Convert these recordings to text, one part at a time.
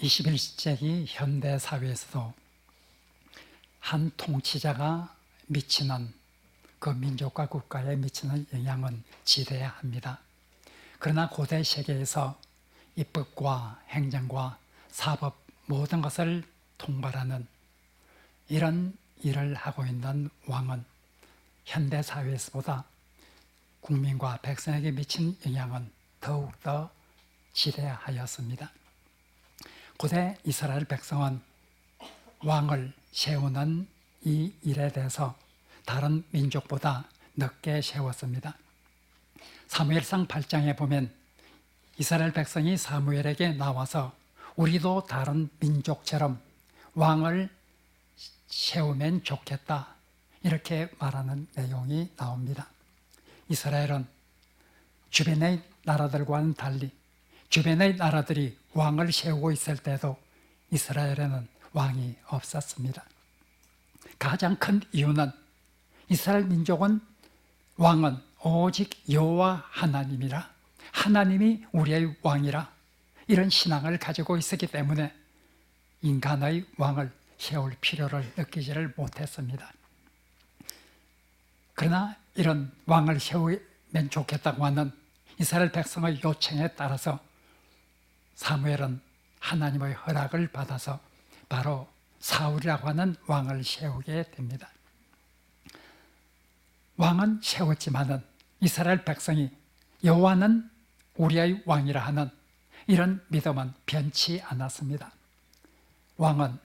21세기 현대 사회에서도 한 통치자가 미치는 그 민족과 국가에 미치는 영향은 지대해야 합니다. 그러나 고대 세계에서 입법과 행정과 사법 모든 것을 통발하는 이런 일을 하고 있는 왕은 현대 사회에서보다 국민과 백성에게 미친 영향은 더욱더 지대하였습니다. 고대 이스라엘 백성은 왕을 세우는 이 일에 대해서 다른 민족보다 늦게 세웠습니다. 사무엘상 8장에 보면 이스라엘 백성이 사무엘에게 나와서 우리도 다른 민족처럼 왕을 세우면 좋겠다 이렇게 말하는 내용이 나옵니다. 이스라엘은 주변의 나라들과는 달리 주변의 나라들이 왕을 세우고 있을 때도 이스라엘에는 왕이 없었습니다. 가장 큰 이유는 이스라엘 민족은 왕은 오직 여호와 하나님이라, 하나님이 우리의 왕이라 이런 신앙을 가지고 있었기 때문에 인간의 왕을 세울 필요를 느끼지를 못했습니다. 그러나 이런 왕을 세우면 좋겠다고 하는 이스라엘 백성의 요청에 따라서 사무엘은 하나님의 허락을 받아서 바로 사울이라고 하는 왕을 세우게 됩니다. 왕은 세웠지만은 이스라엘 백성이 여호와는 우리의 왕이라 하는 이런 믿음은 변치 않았습니다. 왕은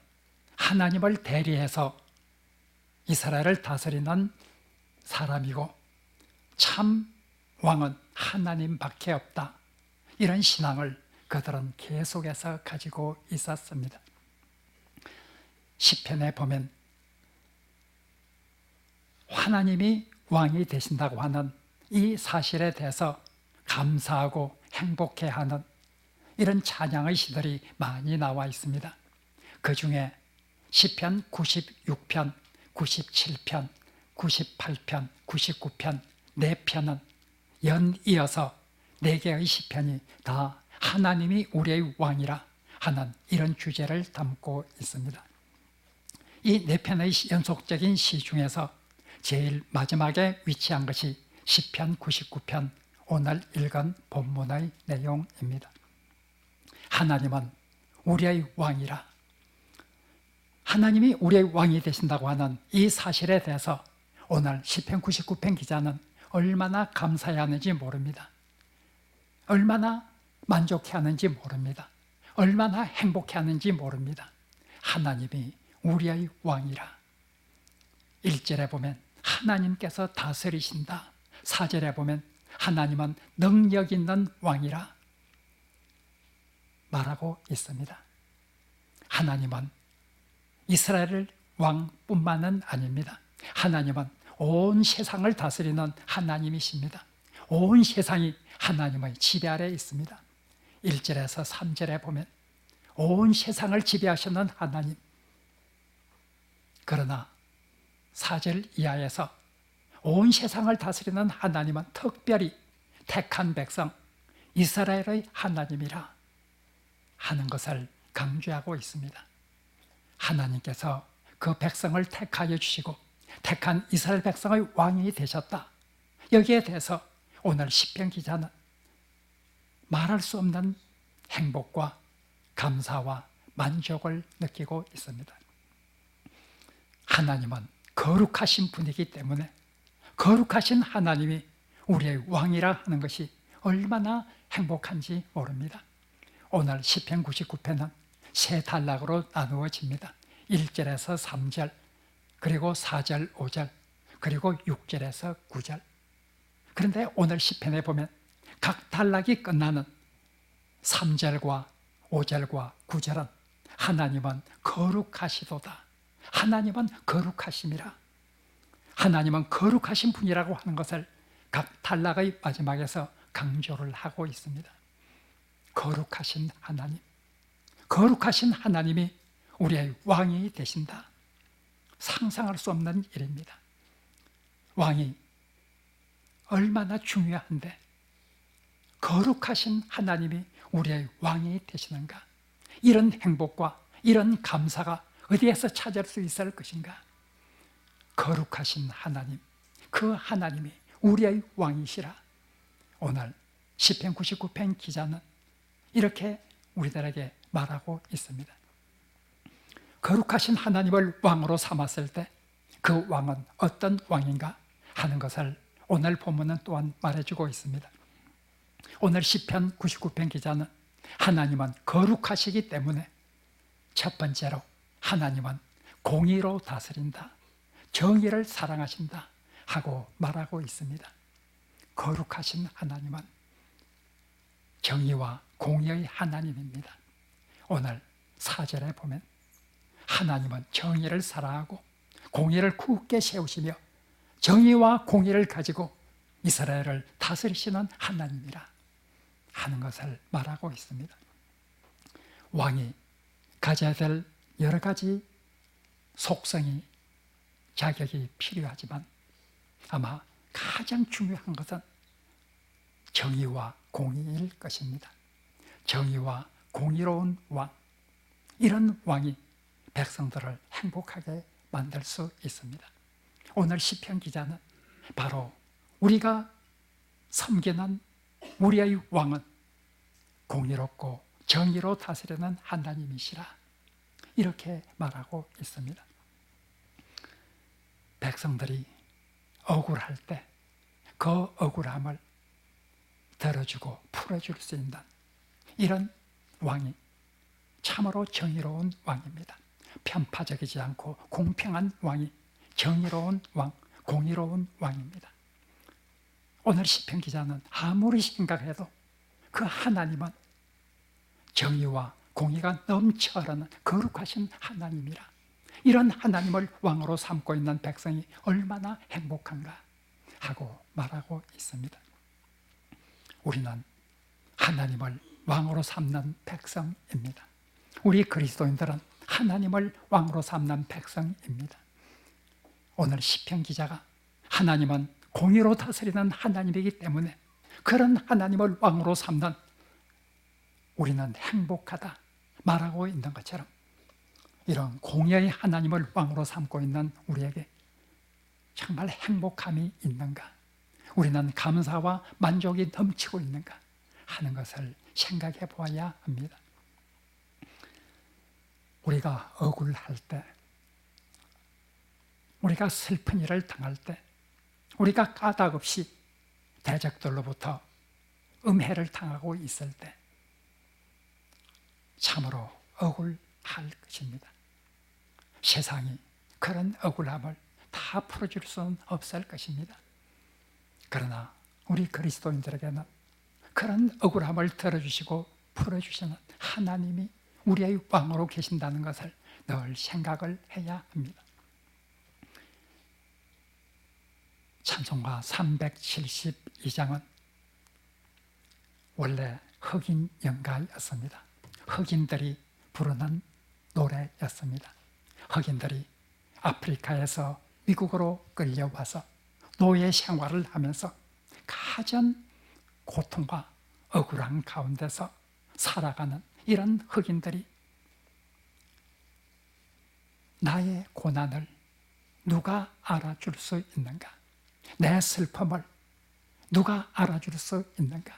하나님을 대리해서 이스라엘을 다스리는 사람이고 참 왕은 하나님밖에 없다. 이런 신앙을 그들은 계속해서 가지고 있었습니다. 시편에 보면 하나님이 왕이 되신다고 하는 이 사실에 대해서 감사하고 행복해하는 이런 찬양의 시들이 많이 나와 있습니다. 그 중에 시편 96편, 97편, 98편, 99편, 4편은 연이어서 4개의 시편이 다 하나님이 우리의 왕이라 하는 이런 주제를 담고 있습니다. 이 4편의 연속적인 시 중에서 제일 마지막에 위치한 것이 시편 99편, 오늘 읽은 본문의 내용입니다. 하나님은 우리의 왕이라, 하나님이 우리의 왕이 되신다고 하는 이 사실에 대해서 오늘 시편 99편 기자는 얼마나 감사해하는지 모릅니다. 얼마나 만족해하는지 모릅니다. 얼마나 행복해하는지 모릅니다. 하나님이 우리의 왕이라. 1절에 보면 하나님께서 다스리신다. 4절에 보면 하나님은 능력 있는 왕이라 말하고 있습니다. 하나님은 이스라엘 왕뿐만은 아닙니다. 하나님은 온 세상을 다스리는 하나님이십니다. 온 세상이 하나님의 지배 아래에 있습니다. 1절에서 3절에 보면 온 세상을 지배하시는 하나님, 그러나 4절 이하에서 온 세상을 다스리는 하나님은 특별히 택한 백성 이스라엘의 하나님이라 하는 것을 강조하고 있습니다. 하나님께서 그 백성을 택하여 주시고 택한 이스라엘 백성의 왕이 되셨다. 여기에 대해서 오늘 시편 기자는 말할 수 없는 행복과 감사와 만족을 느끼고 있습니다. 하나님은 거룩하신 분이기 때문에 거룩하신 하나님이 우리의 왕이라 하는 것이 얼마나 행복한지 모릅니다. 오늘 시편 99편은 세 단락으로 나누어집니다. 1절에서 3절, 그리고 4절, 5절, 그리고 6절에서 9절. 그런데 오늘 시편에 보면 각 단락이 끝나는 3절과 5절과 9절은 하나님은 거룩하시도다. 하나님은 거룩하심이라. 하나님은 거룩하신 분이라고 하는 것을 각 단락의 마지막에서 강조를 하고 있습니다. 거룩하신 하나님, 거룩하신 하나님이 우리의 왕이 되신다. 상상할 수 없는 일입니다. 왕이 얼마나 중요한데 거룩하신 하나님이 우리의 왕이 되시는가? 이런 행복과 이런 감사가 어디에서 찾을 수 있을 것인가? 거룩하신 하나님, 그 하나님이 우리의 왕이시라. 오늘 시편 99편 기자는 이렇게 우리들에게 말하고 있습니다. 거룩하신 하나님을 왕으로 삼았을 때 그 왕은 어떤 왕인가 하는 것을 오늘 본문은 또한 말해주고 있습니다. 오늘 시편 99편 기자는 하나님은 거룩하시기 때문에 첫 번째로 하나님은 공의로 다스린다, 정의를 사랑하신다 하고 말하고 있습니다. 거룩하신 하나님은 정의와 공의의 하나님입니다. 오늘 4절에 보면 하나님은 정의를 사랑하고 공의를 굳게 세우시며 정의와 공의를 가지고 이스라엘을 다스리시는 하나님이라 하는 것을 말하고 있습니다. 왕이 가져야 될 여러 가지 속성이, 자격이 필요하지만 아마 가장 중요한 것은 정의와 공의일 것입니다. 정의와 공의로운 왕, 이런 왕이 백성들을 행복하게 만들 수 있습니다. 오늘 시편 기자는 바로 우리가 섬기는 우리의 왕은 공의롭고 정의로 다스리는 하나님이시라 이렇게 말하고 있습니다. 백성들이 억울할 때 그 억울함을 덜어주고 풀어줄 수 있는 이런 왕이 참으로 정의로운 왕입니다. 편파적이지 않고 공평한 왕이 정의로운 왕, 공의로운 왕입니다. 오늘 시편 기자는 아무리 생각해도 그 하나님은 정의와 공의가 넘쳐 흐르는 거룩하신 하나님이라. 이런 하나님을 왕으로 삼고 있는 백성이 얼마나 행복한가 하고 말하고 있습니다. 우리는 하나님을 왕으로 삼는 백성입니다. 우리 그리스도인들은 하나님을 왕으로 삼는 백성입니다. 오늘 시편 기자가 하나님은 공의로 다스리는 하나님이기 때문에 그런 하나님을 왕으로 삼는 우리는 행복하다 말하고 있는 것처럼 이런 공의의 하나님을 왕으로 삼고 있는 우리에게 정말 행복함이 있는가, 우리는 감사와 만족이 넘치고 있는가 하는 것을 생각해 보아야 합니다. 우리가 억울할 때, 우리가 슬픈 일을 당할 때, 우리가 까닭없이 대적들로부터 음해를 당하고 있을 때 참으로 억울할 것입니다. 세상이 그런 억울함을 다 풀어줄 수는 없을 것입니다. 그러나 우리 그리스도인들에게는 그런 억울함을 덜어주시고 풀어주시는 하나님이 우리의 왕으로 계신다는 것을 늘 생각을 해야 합니다. 찬송가 372장은 원래 흑인 연가였습니다. 흑인들이 부르는 노래였습니다. 흑인들이 아프리카에서 미국으로 끌려와서 노예 생활을 하면서 가장 고통과 억울한 가운데서 살아가는 이런 흑인들이 나의 고난을 누가 알아줄 수 있는가? 내 슬픔을 누가 알아줄 수 있는가?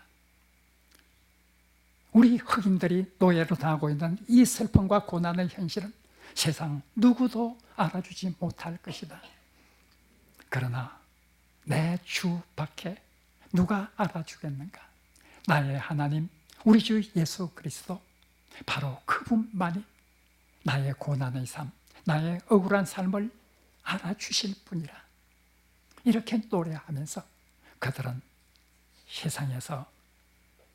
우리 흑인들이 노예로 당하고 있는 이 슬픔과 고난의 현실은 세상 누구도 알아주지 못할 것이다. 그러나 내 주 밖에 누가 알아주겠는가? 나의 하나님, 우리 주 예수 그리스도, 바로 그분만이 나의 고난의 삶, 나의 억울한 삶을 알아주실 분이라. 이렇게 노래하면서 그들은 세상에서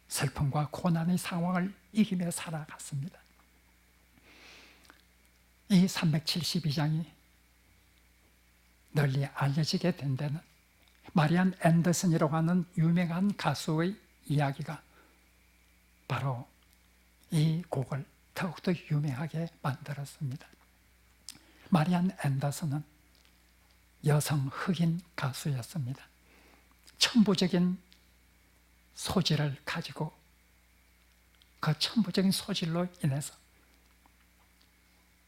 슬픔과 고난의 상황을 이기며 살아갔습니다. 이 372장이 널리 알려지게 된 데는 마리안 앤더슨이라고 하는 유명한 가수의 이야기가 바로 이 곡을 더욱더 유명하게 만들었습니다. 마리안 앤더슨은 여성 흑인 가수였습니다. 천부적인 소질을 가지고 그 천부적인 소질로 인해서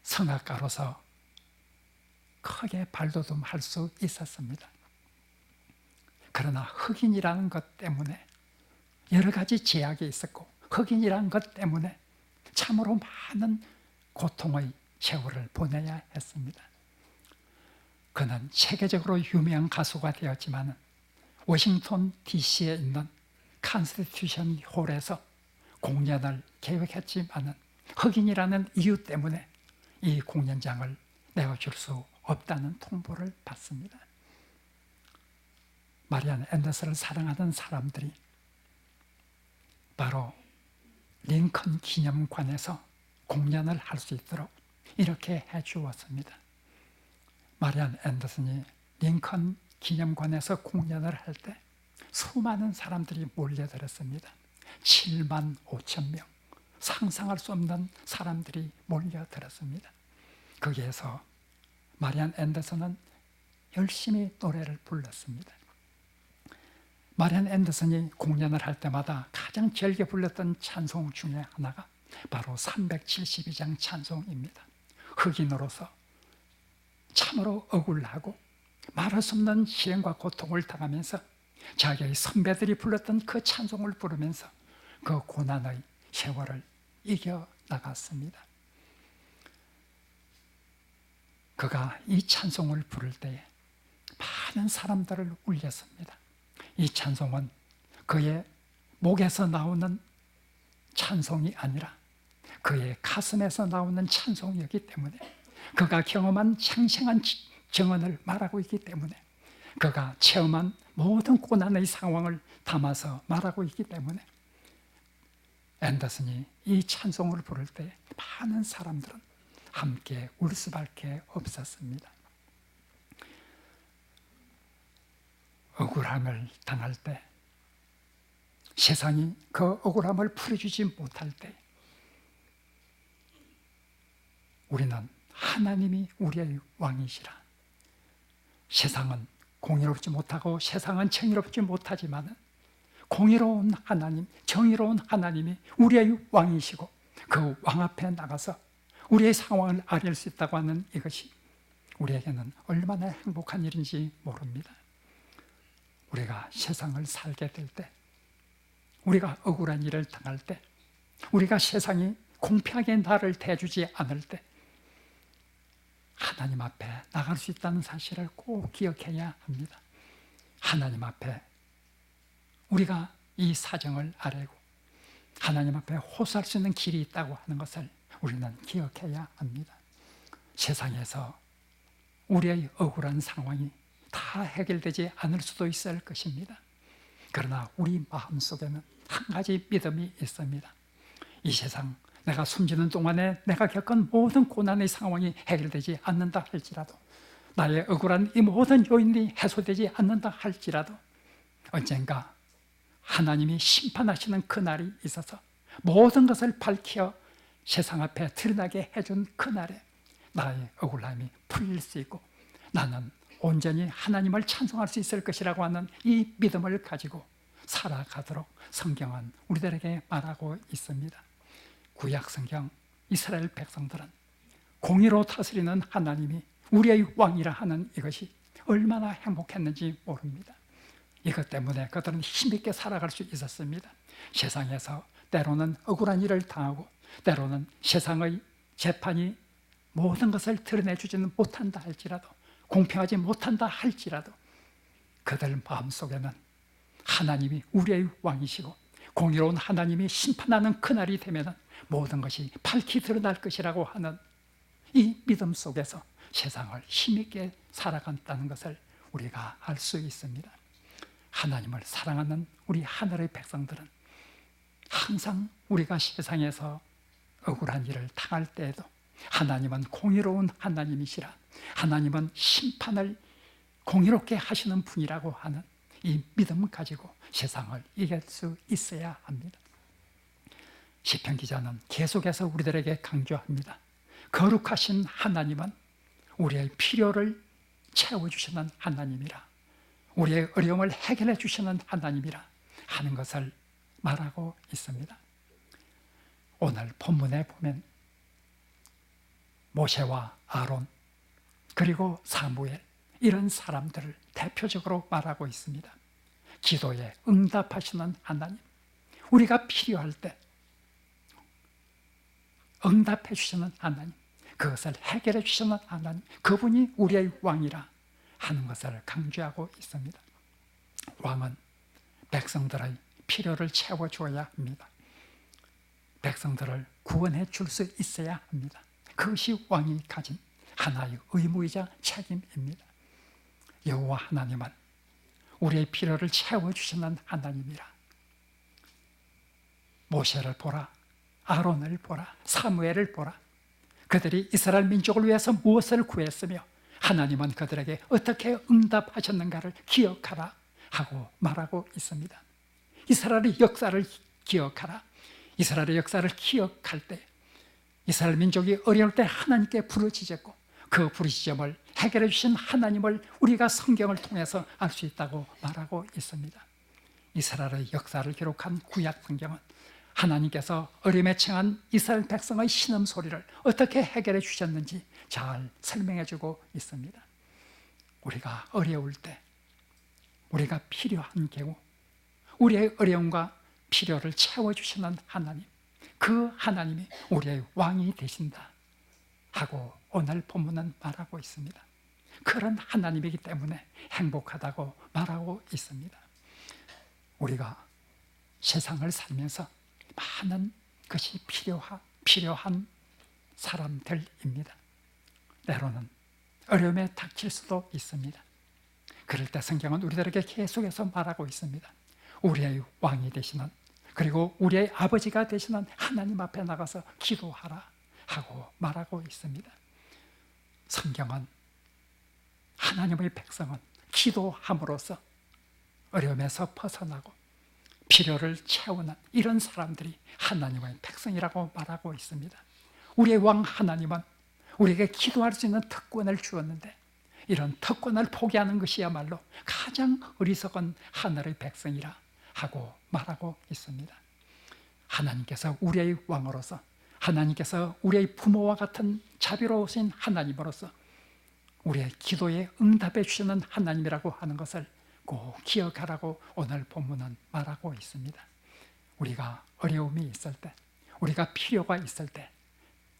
성악가로서 크게 발돋움할 수 있었습니다. 그러나 흑인이라는 것 때문에 여러 가지 제약이 있었고, 흑인이라는 것 때문에 참으로 많은 고통의 세월을 보내야 했습니다. 그는 세계적으로 유명한 가수가 되었지만 워싱턴 DC에 있는 컨스티튜션 홀에서 공연을 계획했지만 흑인이라는 이유 때문에 이 공연장을 내어줄 수 없다는 통보를 받습니다. 마리안 앤더슨을 사랑하는 사람들이 바로 링컨 기념관에서 공연을 할 수 있도록 이렇게 해주었습니다. 마리안 앤더슨이 링컨 기념관에서 공연을 할 때 수많은 사람들이 몰려들었습니다. 7만 5천 명, 상상할 수 없는 사람들이 몰려들었습니다. 거기에서 마리안 앤더슨은 열심히 노래를 불렀습니다. 마리안 앤더슨이 공연을 할 때마다 가장 즐겨 불렀던 찬송 중에 하나가 바로 372장 찬송입니다. 흑인으로서 참으로 억울하고 말할 수 없는 시련과 고통을 당하면서 자기의 선배들이 불렀던 그 찬송을 부르면서 그 고난의 세월을 이겨나갔습니다. 그가 이 찬송을 부를 때에 많은 사람들을 울렸습니다. 이 찬송은 그의 목에서 나오는 찬송이 아니라 그의 가슴에서 나오는 찬송이었기 때문에, 그가 경험한 생생한 정언을 말하고 있기 때문에, 그가 체험한 모든 고난의 상황을 담아서 말하고 있기 때문에 앤더슨이 이 찬송을 부를 때 많은 사람들은 함께 울 수밖에 없었습니다. 억울함을 당할 때, 세상이 그 억울함을 풀어주지 못할 때 우리는 하나님이 우리의 왕이시라. 세상은 공의롭지 못하고 세상은 정의롭지 못하지만 공의로운 하나님, 정의로운 하나님이 우리의 왕이시고 그 왕 앞에 나가서 우리의 상황을 아뢰 수 있다고 하는 이것이 우리에게는 얼마나 행복한 일인지 모릅니다. 우리가 세상을 살게 될 때, 우리가 억울한 일을 당할 때, 우리가 세상이 공평하게 나를 대해주지 않을 때 하나님 앞에 나갈 수 있다는 사실을 꼭 기억해야 합니다. 하나님 앞에 우리가 이 사정을 아뢰고 하나님 앞에 호소할 수 있는 길이 있다고 하는 것을 우리는 기억해야 합니다. 세상에서 우리의 억울한 상황이 다 해결되지 않을 수도 있을 것입니다. 그러나 우리 마음속에는 한 가지 믿음이 있습니다. 이 세상 내가 숨지는 동안에 내가 겪은 모든 고난의 상황이 해결되지 않는다 할지라도, 나의 억울한 이 모든 요인이 해소되지 않는다 할지라도 언젠가 하나님이 심판하시는 그날이 있어서 모든 것을 밝혀 세상 앞에 드러나게 해준 그날에 나의 억울함이 풀릴 수 있고 나는 온전히 하나님을 찬송할 수 있을 것이라고 하는 이 믿음을 가지고 살아가도록 성경은 우리들에게 말하고 있습니다. 구약 성경 이스라엘 백성들은 공의로 다스리는 하나님이 우리의 왕이라 하는 이것이 얼마나 행복했는지 모릅니다. 이것 때문에 그들은 힘있게 살아갈 수 있었습니다. 세상에서 때로는 억울한 일을 당하고 때로는 세상의 재판이 모든 것을 드러내주지는 못한다 할지라도, 공평하지 못한다 할지라도 그들 마음속에는 하나님이 우리의 왕이시고 공의로운 하나님이 심판하는 그날이 되면 모든 것이 밝히 드러날 것이라고 하는 이 믿음 속에서 세상을 힘있게 살아간다는 것을 우리가 알 수 있습니다. 하나님을 사랑하는 우리 하늘의 백성들은 항상 우리가 세상에서 억울한 일을 당할 때에도 하나님은 공의로운 하나님이시라, 하나님은 심판을 공의롭게 하시는 분이라고 하는 이 믿음을 가지고 세상을 이길 수 있어야 합니다. 시편 기자는 계속해서 우리들에게 강조합니다. 거룩하신 하나님은 우리의 필요를 채워주시는 하나님이라, 우리의 어려움을 해결해 주시는 하나님이라 하는 것을 말하고 있습니다. 오늘 본문에 보면 모세와 아론 그리고 사무엘 이런 사람들을 대표적으로 말하고 있습니다. 기도에 응답하시는 하나님, 우리가 필요할 때 응답해 주시는 하나님, 그것을 해결해 주시는 하나님, 그분이 우리의 왕이라 하는 것을 강조하고 있습니다. 왕은 백성들의 필요를 채워줘야 합니다. 백성들을 구원해 줄 수 있어야 합니다. 그것이 왕이 가진 하나의 의무이자 책임입니다. 여호와 하나님은 우리의 필요를 채워주시는 하나님이라. 모세를 보라, 아론을 보라, 사무엘을 보라. 그들이 이스라엘 민족을 위해서 무엇을 구했으며 하나님은 그들에게 어떻게 응답하셨는가를 기억하라 하고 말하고 있습니다. 이스라엘의 역사를 기억하라. 이스라엘의 역사를 기억할 때 이스라엘 민족이 어려울 때 하나님께 부르짖었고 그 부르짖음을 해결해 주신 하나님을 우리가 성경을 통해서 알 수 있다고 말하고 있습니다. 이스라엘의 역사를 기록한 구약 성경은 하나님께서 어려움에 처한 이스라엘 백성의 신음소리를 어떻게 해결해 주셨는지 잘 설명해 주고 있습니다. 우리가 어려울 때, 우리가 필요한 경우 우리의 어려움과 필요를 채워주시는 하나님, 그 하나님이 우리의 왕이 되신다 하고 오늘 본문은 말하고 있습니다. 그런 하나님이기 때문에 행복하다고 말하고 있습니다. 우리가 세상을 살면서 많은 것이 필요한 사람들입니다. 때로는 어려움에 닥칠 수도 있습니다. 그럴 때 성경은 우리들에게 계속해서 말하고 있습니다. 우리의 왕이 되시는, 그리고 우리의 아버지가 되시는 하나님 앞에 나가서 기도하라 하고 말하고 있습니다. 성경은 하나님의 백성은 기도함으로써 어려움에서 벗어나고 필요를 채우는 이런 사람들이 하나님의 백성이라고 말하고 있습니다. 우리의 왕 하나님은 우리에게 기도할 수 있는 특권을 주었는데 이런 특권을 포기하는 것이야말로 가장 어리석은 하늘의 백성이라 하고 말하고 있습니다. 하나님께서 우리의 왕으로서, 하나님께서 우리의 부모와 같은 자비로우신 하나님으로서 우리의 기도에 응답해 주시는 하나님이라고 하는 것을 꼭 기억하라고 오늘 본문은 말하고 있습니다. 우리가 어려움이 있을 때, 우리가 필요가 있을 때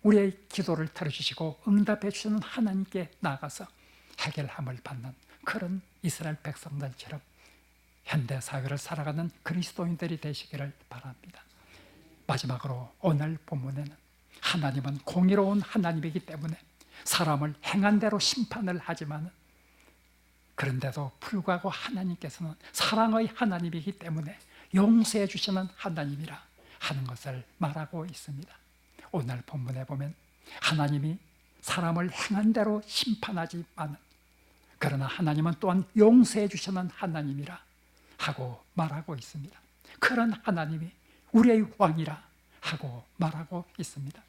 우리의 기도를 들어주시고 응답해 주시는 하나님께 나가서 해결함을 받는 그런 이스라엘 백성들처럼 현대 사회를 살아가는 그리스도인들이 되시기를 바랍니다. 마지막으로 오늘 본문에는 하나님은 공의로운 하나님이기 때문에 사람을 행한 대로 심판을 하지만 그런데도 불구하고 하나님께서는 사랑의 하나님이기 때문에 용서해 주시는 하나님이라 하는 것을 말하고 있습니다. 오늘 본문에 보면 하나님이 사람을 행한 대로 심판하지만 그러나 하나님은 또한 용서해 주시는 하나님이라 하고 말하고 있습니다. 그런 하나님이 우리의 왕이라 하고 말하고 있습니다.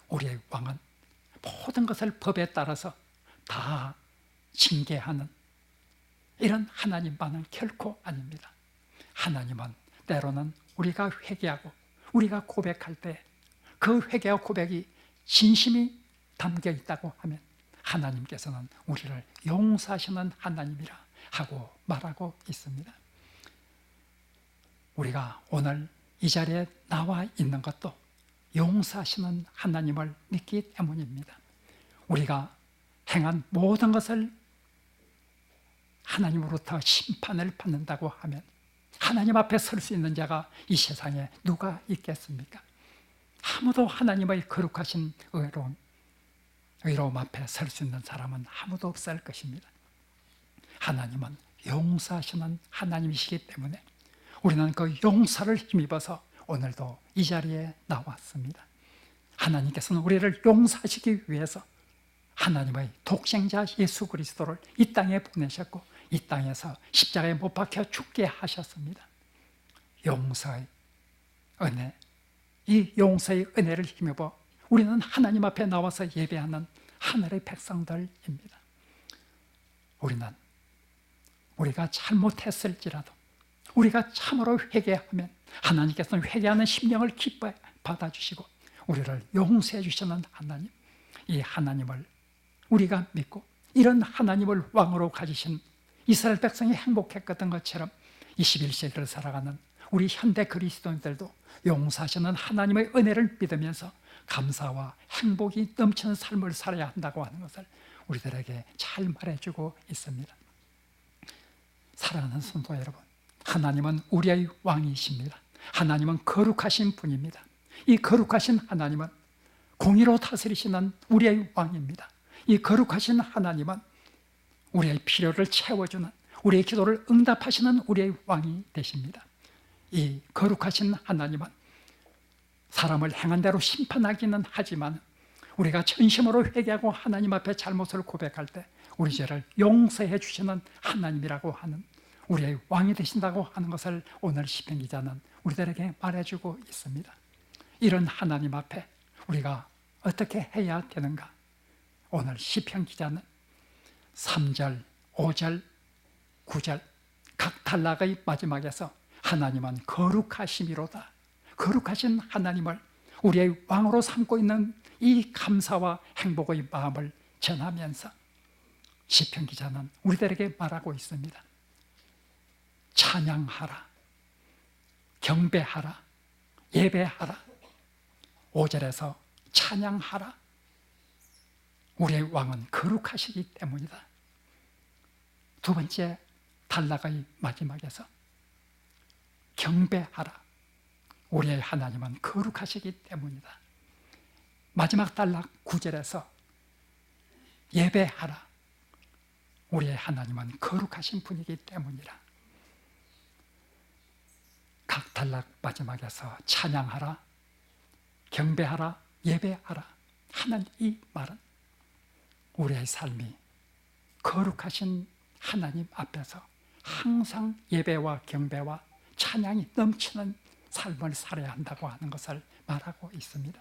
우리의 왕은 모든 것을 법에 따라서 다 징계하는 이런 하나님만은 결코 아닙니다. 하나님은 때로는 우리가 회개하고 우리가 고백할 때 그 회개와 고백이 진심이 담겨 있다고 하면 하나님께서는 우리를 용서하시는 하나님이라 하고 말하고 있습니다. 우리가 오늘 이 자리에 나와 있는 것도 용서하시는 하나님을 믿기 때문입니다. 우리가 행한 모든 것을 하나님으로부터 심판을 받는다고 하면 하나님 앞에 설 수 있는 자가 이 세상에 누가 있겠습니까? 아무도 하나님의 거룩하신 의로움 앞에 설 수 있는 사람은 아무도 없을 것입니다. 하나님은 용서하시는 하나님이시기 때문에 우리는 그 용서를 힘입어서 오늘도 이 자리에 나왔습니다. 하나님께서는 우리를 용서하시기 위해서 하나님의 독생자 예수 그리스도를 이 땅에 보내셨고 이 땅에서 십자가에 못 박혀 죽게 하셨습니다. 용서의 은혜, 이 용서의 은혜를 힘입어 우리는 하나님 앞에 나와서 예배하는 하늘의 백성들입니다. 우리는 우리가 잘못했을지라도 우리가 참으로 회개하면 하나님께서는 회개하는 심령을 기뻐 받아주시고 우리를 용서해 주시는 하나님, 이 하나님을 우리가 믿고 이런 하나님을 왕으로 가지신 이스라엘 백성이 행복했던 것처럼 21세기를 살아가는 우리 현대 그리스도인들도 용서하시는 하나님의 은혜를 믿으면서 감사와 행복이 넘치는 삶을 살아야 한다고 하는 것을 우리들에게 잘 말해주고 있습니다. 사랑하는 성도 여러분, 하나님은 우리의 왕이십니다. 하나님은 거룩하신 분입니다. 이 거룩하신 하나님은 공의로 다스리시는 우리의 왕입니다. 이 거룩하신 하나님은 우리의 필요를 채워주는, 우리의 기도를 응답하시는 우리의 왕이 되십니다. 이 거룩하신 하나님은 사람을 행한 대로 심판하기는 하지만 우리가 전심으로 회개하고 하나님 앞에 잘못을 고백할 때 우리 죄를 용서해 주시는 하나님이라고 하는 우리의 왕이 되신다고 하는 것을 오늘 시편 기자는 우리들에게 말해주고 있습니다. 이런 하나님 앞에 우리가 어떻게 해야 되는가? 오늘 시편 기자는 3절, 5절, 9절 각 단락의 마지막에서 하나님은 거룩하심이로다, 거룩하신 하나님을 우리의 왕으로 삼고 있는 이 감사와 행복의 마음을 전하면서 시편 기자는 우리들에게 말하고 있습니다. 찬양하라, 경배하라, 예배하라. 5절에서 찬양하라, 우리의 왕은 거룩하시기 때문이다. 두 번째 단락의 마지막에서 경배하라, 우리의 하나님은 거룩하시기 때문이다. 마지막 단락 9절에서 예배하라, 우리의 하나님은 거룩하신 분이기 때문이라. 각 단락 마지막에서 찬양하라, 경배하라, 예배하라 하는 이 말은 우리의 삶이 거룩하신 하나님 앞에서 항상 예배와 경배와 찬양이 넘치는 삶을 살아야 한다고 하는 것을 말하고 있습니다.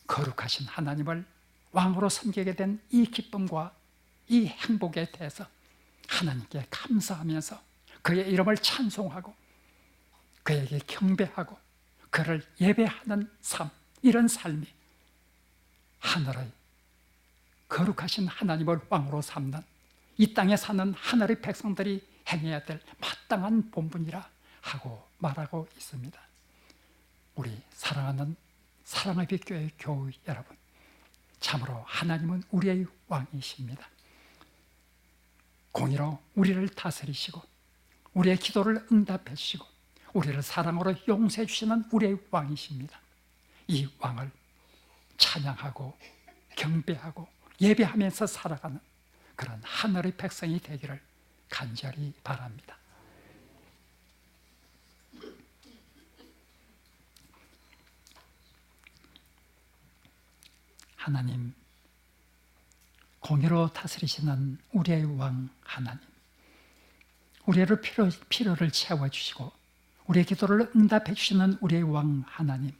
거룩하신 하나님을 왕으로 섬기게 된 이 기쁨과 이 행복에 대해서 하나님께 감사하면서 그의 이름을 찬송하고 그에게 경배하고 그를 예배하는 삶, 이런 삶이 하늘의 거룩하신 하나님을 왕으로 삼는 이 땅에 사는 하늘의 백성들이 행해야 될 마땅한 본분이라 하고 말하고 있습니다. 우리 사랑하는 사랑의 빛교회 교우 여러분, 참으로 하나님은 우리의 왕이십니다. 공의로 우리를 다스리시고 우리의 기도를 응답해 주시고 우리를 사랑으로 용서해 주시는 우리의 왕이십니다. 이 왕을 찬양하고 경배하고 예배하면서 살아가는 그런 하늘의 백성이 되기를 간절히 바랍니다. 하나님, 공의로 다스리시는 우리의 왕 하나님, 우리를 필요를 채워주시고 우리의 기도를 응답해 주시는 우리의 왕 하나님,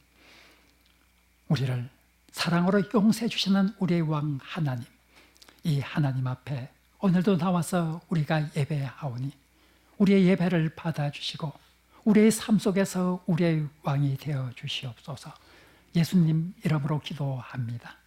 우리를 사랑으로 용서해 주시는 우리의 왕 하나님, 이 하나님 앞에 오늘도 나와서 우리가 예배하오니 우리의 예배를 받아주시고 우리의 삶 속에서 우리의 왕이 되어 주시옵소서. 예수님 이름으로 기도합니다.